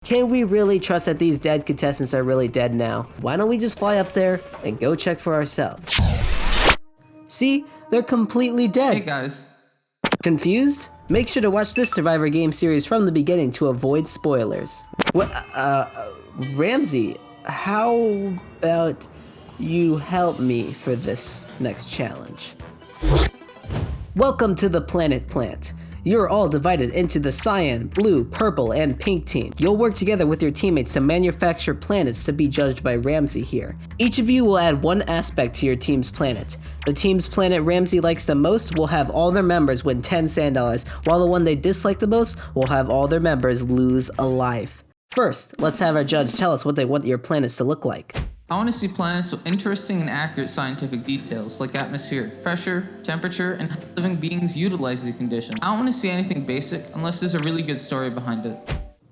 Can we really trust that these dead contestants are really dead now? Why don't we just fly up there and go check for ourselves? See? They're completely dead. Hey guys. Confused? Make sure to watch this Survivor game series from the beginning to avoid spoilers. Ramsey, how about you help me for this next challenge? Welcome to the Planet Plant. You're all divided into the cyan, blue, purple, and pink team. You'll work together with your teammates to manufacture planets to be judged by Ramsey here. Each of you will add one aspect to your team's planet. The team's planet Ramsey likes the most will have all their members win 10 sand dollars, while the one they dislike the most will have all their members lose a life. First, let's have our judge tell us what they want your planets to look like. I want to see planets with interesting and accurate scientific details like atmospheric pressure, temperature, and how living beings utilize the conditions. I don't want to see anything basic unless there's a really good story behind it.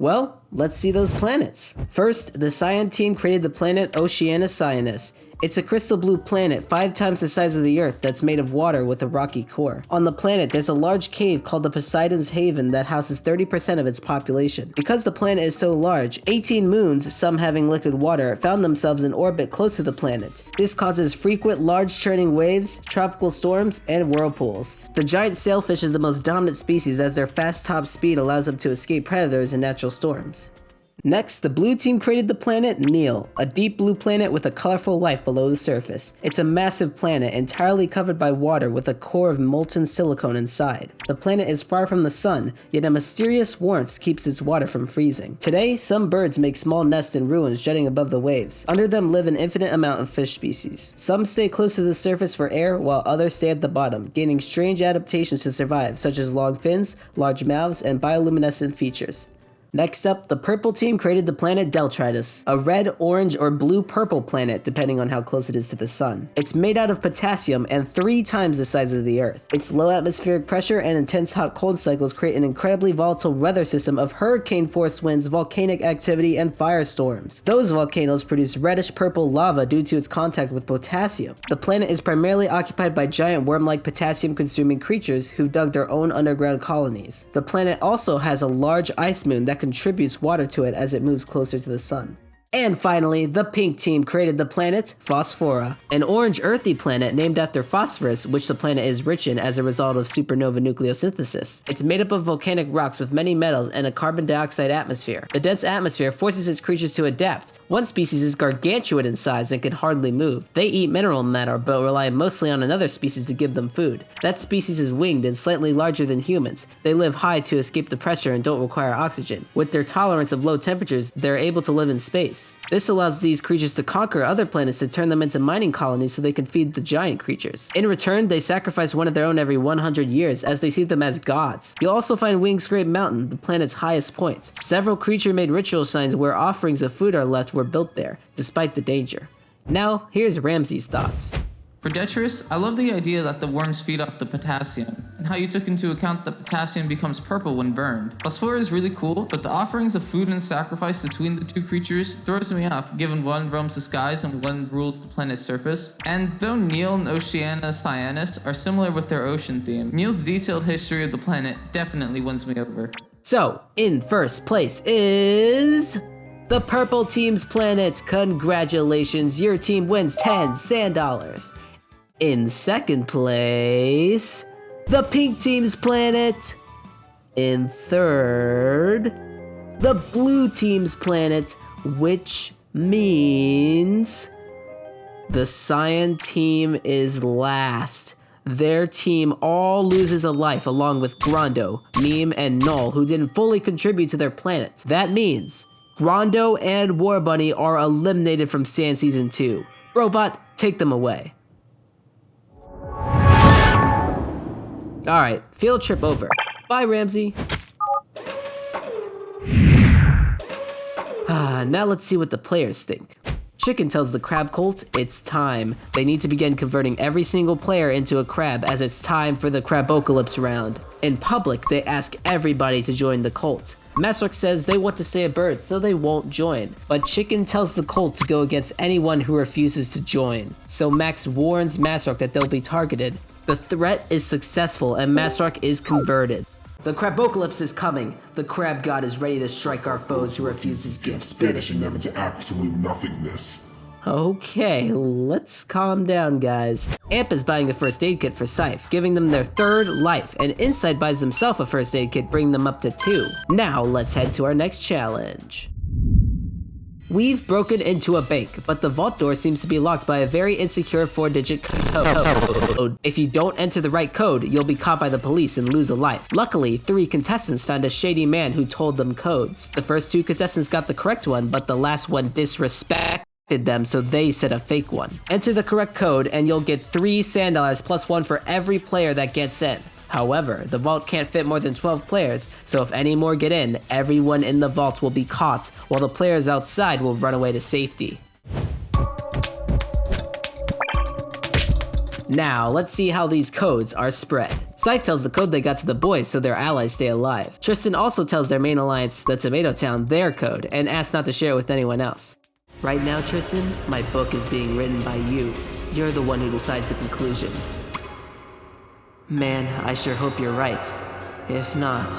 Well, let's see those planets. First, the Cyan team created the planet Oceanus Cyanus. It's a crystal blue planet 5 times the size of the Earth that's made of water with a rocky core. On the planet, there's a large cave called the Poseidon's Haven that houses 30% of its population. Because the planet is so large, 18 moons, some having liquid water, found themselves in orbit close to the planet. This causes frequent large churning waves, tropical storms, and whirlpools. The giant sailfish is the most dominant species as their fast top speed allows them to escape predators and natural storms. Next, the blue team created the planet Neil, a deep blue planet with a colorful life below the surface. It's a massive planet entirely covered by water with a core of molten silicone inside. The planet is far from the sun, yet a mysterious warmth keeps its water from freezing. Today, some birds make small nests in ruins jutting above the waves. Under them live an infinite amount of fish species. Some stay close to the surface for air, while others stay at the bottom, gaining strange adaptations to survive, such as long fins, large mouths, and bioluminescent features. Next up, the purple team created the planet Deltritus, a red, orange, or blue-purple planet depending on how close it is to the sun. It's made out of potassium and 3 times the size of the Earth. Its low atmospheric pressure and intense hot-cold cycles create an incredibly volatile weather system of hurricane-force winds, volcanic activity, and firestorms. Those volcanoes produce reddish-purple lava due to its contact with potassium. The planet is primarily occupied by giant worm-like potassium-consuming creatures who dug their own underground colonies. The planet also has a large ice moon that contributes water to it as it moves closer to the sun. And finally, the pink team created the planet Phosphora, an orange earthy planet named after phosphorus, which the planet is rich in as a result of supernova nucleosynthesis. It's made up of volcanic rocks with many metals and a carbon dioxide atmosphere. The dense atmosphere forces its creatures to adapt. One species is gargantuan in size and can hardly move. They eat mineral matter but rely mostly on another species to give them food. That species is winged and slightly larger than humans. They live high to escape the pressure and don't require oxygen. With their tolerance of low temperatures, they're able to live in space. This allows these creatures to conquer other planets to turn them into mining colonies so they can feed the giant creatures. In return, they sacrifice one of their own every 100 years as they see them as gods. You'll also find Wing Scrape Mountain, the planet's highest point. Several creature-made ritual signs where offerings of food are left were built there, despite the danger. Now, here's Ramsey's thoughts. For Detritus, I love the idea that the worms feed off the potassium, and how you took into account that potassium becomes purple when burned. Phosphora is really cool, but the offerings of food and sacrifice between the two creatures throws me off, given one roams the skies and one rules the planet's surface. And though Neil and Oceanus Cyanus are similar with their ocean theme, Neil's detailed history of the planet definitely wins me over. So, in first place is the purple team's planet. Congratulations, your team wins 10 sand dollars. In second place, the pink team's planet. In third, the blue team's planet, which means the cyan team is last. Their team all loses a life along with Grondo, Meme, and Null, who didn't fully contribute to their planet. That means Grondo and War Bunny are eliminated from Sand Season 2. Robot, take them away. Alright, field trip over. Bye, Ramsey. Now let's see what the players think. Chicken tells the crab cult it's time. They need to begin converting every single player into a crab as it's time for the CRABOCALYPSE round. In public, they ask everybody to join the cult. Masrock says they want to stay a bird, so they won't join. But Chicken tells the cult to go against anyone who refuses to join. So Max warns Masrock that they'll be targeted. The threat is successful and Masrock is converted. The CRABOCALYPSE is coming. The crab god is ready to strike our foes who refuse his gifts, banishing them into absolute nothingness. Okay, let's calm down, guys. Amp is buying a first aid kit for Scythe, giving them their 3rd life, and Inside buys himself a first aid kit, bringing them up to 2. Now, let's head to our next challenge. We've broken into a bank, but the vault door seems to be locked by a very insecure 4-digit code. If you don't enter the right code, you'll be caught by the police and lose a life. Luckily, 3 contestants found a shady man who told them codes. The first 2 contestants got the correct one, but the last one disrespected them, so they said a fake one. Enter the correct code and you'll get 3 sand dollars plus 1 for every player that gets in. However, the vault can't fit more than 12 players, so if any more get in, everyone in the vault will be caught, while the players outside will run away to safety. Now, let's see how these codes are spread. Scythe tells the code they got to the boys so their allies stay alive. Tristan also tells their main alliance, the Tomato Town, their code, and asks not to share it with anyone else. Right now, Tristan, my book is being written by you. You're the one who decides the conclusion. Man, I sure hope you're right. If not...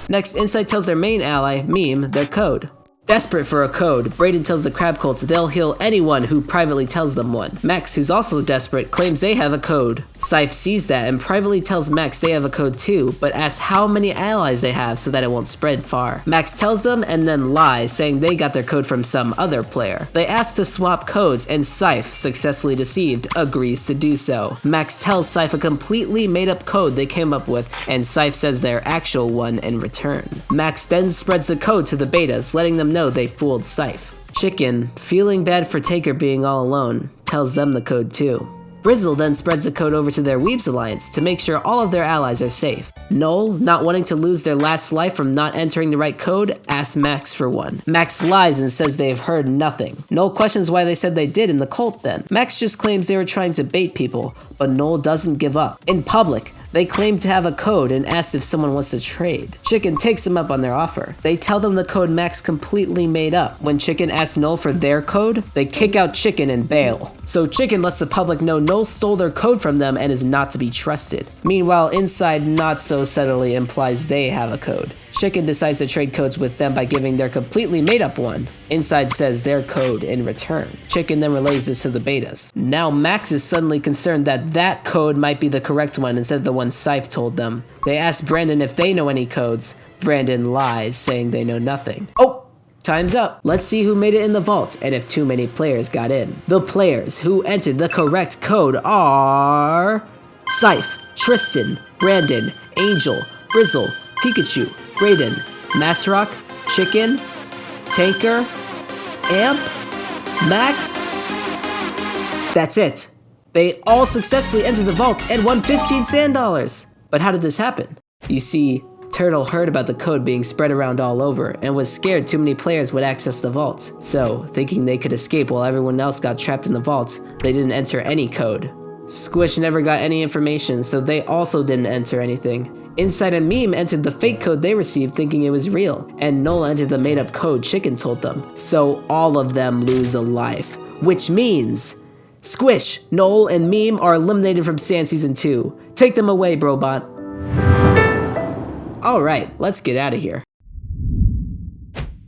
Next, Inside tells their main ally, Meme, their code. Desperate for a code, Brayden tells the crab cults they'll heal anyone who privately tells them one. Max, who's also desperate, claims they have a code. Scythe sees that and privately tells Max they have a code too, but asks how many allies they have so that it won't spread far. Max tells them and then lies, saying they got their code from some other player. They ask to swap codes and Scythe, successfully deceived, agrees to do so. Max tells Scythe a completely made up code they came up with, and Scythe says their actual one in return. Max then spreads the code to the betas, letting them know they fooled Scythe. Chicken, feeling bad for Taker being all alone, tells them the code too. Brizzle then spreads the code over to their Weebs alliance to make sure all of their allies are safe. Noel, not wanting to lose their last life from not entering the right code, asks Max for one. Max lies and says they have heard nothing. Noel questions why they said they did in the cult then. Max just claims they were trying to bait people, but Noel doesn't give up. In public, they claim to have a code and asked if someone wants to trade. Chicken takes them up on their offer. They tell them the code Max completely made up. When Chicken asks Noel for their code, they kick out Chicken and bail. So Chicken lets the public know Noel stole their code from them and is not to be trusted. Meanwhile, Inside not so subtly implies they have a code. Chicken decides to trade codes with them by giving their completely made up one. Inside says their code in return. Chicken then relays this to the betas. Now Max is suddenly concerned that that code might be the correct one instead of the one Scythe told them. They ask Brandon if they know any codes. Brandon lies, saying they know nothing. Oh! Time's up. Let's see who made it in the vault and if too many players got in. The players who entered the correct code are... Scythe, Tristan, Brandon, Angel, Brizzle, Pikachu, Brayden, Masrock, Chicken, Tanker, Amp, Max. That's it. They all successfully entered the vault and won 15 sand dollars. But how did this happen? You see, Turtle heard about the code being spread around all over and was scared too many players would access the vault. So, thinking they could escape while everyone else got trapped in the vault, they didn't enter any code. Squish never got any information, so they also didn't enter anything. Inside and Meme entered the fake code they received thinking it was real, and Noel entered the made-up code Chicken told them. So all of them lose a life, which means... Squish, Noel, and Meme are eliminated from Sand Season 2. Take them away, Brobot. Alright, let's get out of here.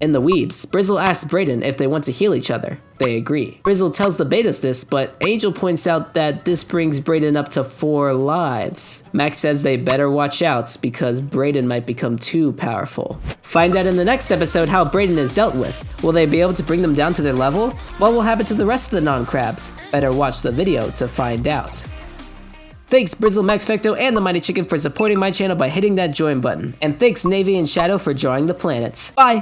In the Weebs, Brizzle asks Brayden if they want to heal each other. They agree. Brizzle tells the betas this, but Angel points out that this brings Brayden up to 4 lives. Max says they better watch out because Brayden might become too powerful. Find out in the next episode how Brayden is dealt with. Will they be able to bring them down to their level? What will happen to the rest of the non-crabs? Better watch the video to find out. Thanks Brizzle, Max Fecto, and the Mighty Chicken for supporting my channel by hitting that join button. And thanks Navy and Shadow for drawing the planets. Bye!